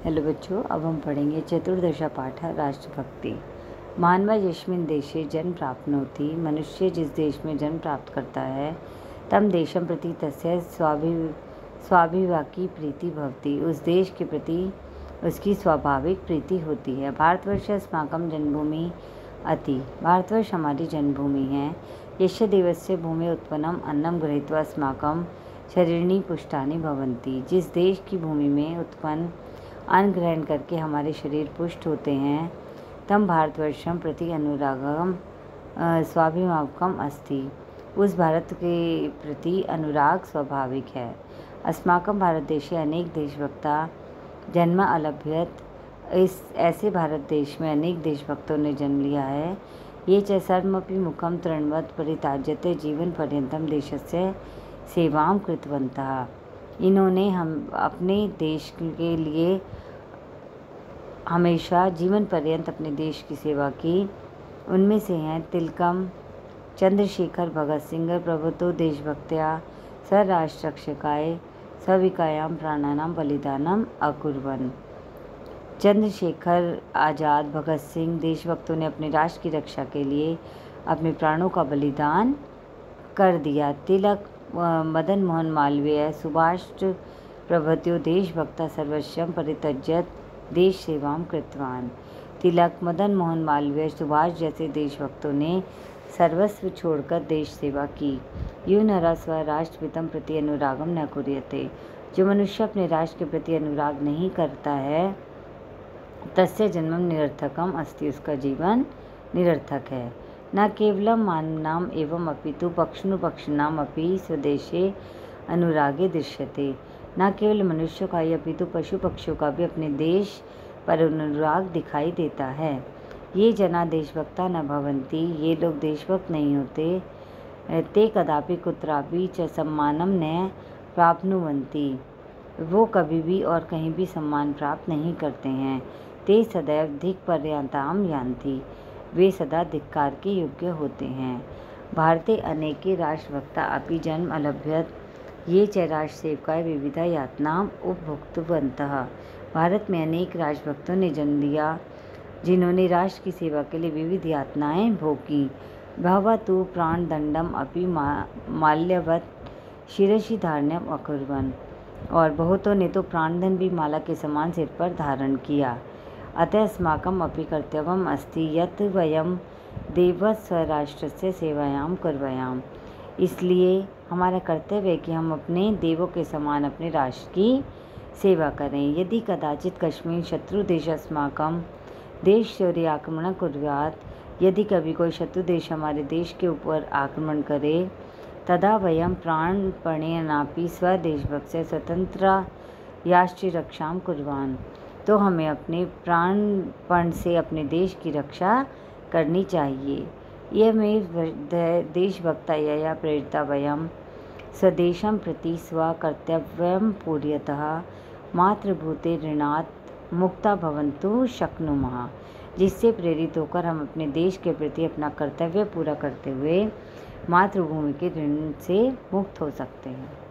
Hello बच्चों, अब हम पढ़ेंगे चतुर्दश पाठ राष्ट्रभक्ति। मानवा यस्मिन् देशे जन्म प्राप्नोति। मनुष्य जिस देश में जन्म प्राप्त करता है तम देशम प्रति तस्य स्वाभिवाकी प्रीति भवति। उस देश के प्रति उसकी स्वाभाविक प्रीति होती है। भारतवर्ष अस्माकं जन्मभूमि अति। भारतवर्ष हमारी जन्मभूमि है। यस्य देवस्य भूमि उत्पन्नम अन्नम गृहीत्वा अस्माकं शरीराणि पुष्टानि भवन्ति। जिस देश की भूमि में उत्पन्न अन्न ग्रहण करके हमारे शरीर पुष्ट होते हैं तम भारतवर्षम प्रति अनुरागम स्वाभिमानकम अस्ति। उस भारत के प्रति अनुराग स्वाभाविक है। अस्माकं भारत देशे अनेक देशभक्ता जन्म अलभ्यत। इस ऐसे भारत देश में अनेक देशभक्तों ने जन्म लिया है। ये च सर्वमपि मुखम तृणवत् परिताज्यते जीवन पर्यंतम देशस्य सेवां कृतवन्तः। इन्होंने हम अपने देश के लिए हमेशा जीवन पर्यंत अपने देश की सेवा की। उनमें से हैं तिलकम, चंद्रशेखर, भगत सिंह प्रभुतो देशभक्त्या स राष्ट्ररक्षकाय सविकायां प्राणानां बलिदानम अकुर्वन्। चंद्रशेखर आज़ाद, भगत सिंह देशभक्तों ने अपने राष्ट्र की रक्षा के लिए अपने प्राणों का बलिदान कर दिया। तिलक, मदन मोहन मालवीय, सुभाष प्रभृत्यो देशभक्ता सर्वस्वं परित्यज्य देश सेवां कृतवान। तिलक, मदन मोहन मालवीय, सुभाष जैसे देशभक्तों ने सर्वस्व छोड़कर देश सेवा की। यो नरः स्वराष्ट्रपितं प्रति अनुरागम न कुर्यते। जो मनुष्य अपने राष्ट्र के प्रति अनुराग नहीं करता है तस्य जन्मम निरर्थकम अस्ति। उसका जीवन निरर्थक है। न केवलम मानवानाम एवं अपितु पक्षिणाम अपि स्वदेशे अनुरागे दृश्यते। न केवल मनुष्यों का ही अपितु पशु पक्षियों का भी अपने देश पर अनुराग दिखाई देता है। ये जना देशभक्ता न भवन्ति। ये लोग देशभक्त नहीं होते। ते कदापि कुत्रापि च सम्मानम न प्राप्नुवन्ति। वो कभी भी और कहीं भी सम्मान प्राप्त नहीं करते हैं। ते सदैव धिक् पर्यन्ताम यान्ति। वे सदा धिक्कार के योग्य होते हैं। भारते अनेके राष्ट्रभक्ता अपि जन्म अलभ्यत। ये च राष्ट्रसेवकाय विविधा यातनाम उपभुक्तवन्तः। भारत में अनेक राष्ट्रभक्तों ने जन्म लिया जिन्होंने राष्ट्र की सेवा के लिए विविध यातनाएं भोगी। बहवः तु प्राणदंडम अपि माल्यवत् शिरसि धारण्यम अकुर्वन्। और बहुतों ने तो प्राणदंड भी माला के समान सिर पर धारण किया। अतः अस्माकम् अपि कर्तव्यम् अस्ति यत् वयं देववत् स्वराष्ट्रस्य सेवायां कुर्वयाम। इसलिए हमारा कर्तव्य है कि हम अपने देवों के समान अपने राष्ट्र की सेवा करें। यदि कदाचित कश्मीर शत्रु देश अस्माकं देश शौर्य आक्रमण कुर्यात्। यदि कभी कोई शत्रु देश हमारे देश के ऊपर आक्रमण करे तदा वयं प्राणपणेनापि स्वदेशभक्त्या स्वतंत्रायाश्च रक्षां कुर्वान्। तो हमें अपने प्राणपण से अपने देश की रक्षा करनी चाहिए। इयमेव देशभक्ता यया प्रेरिता वयं स्वदेशं प्रति स्वकर्तव्यं पूरयतः मातृभूते ऋणात् मुक्ता भवन्तु शक्नुमः। जिससे प्रेरित होकर हम अपने देश के प्रति अपना कर्तव्य पूरा करते हुए मातृभूमि के ऋण से मुक्त हो सकते हैं।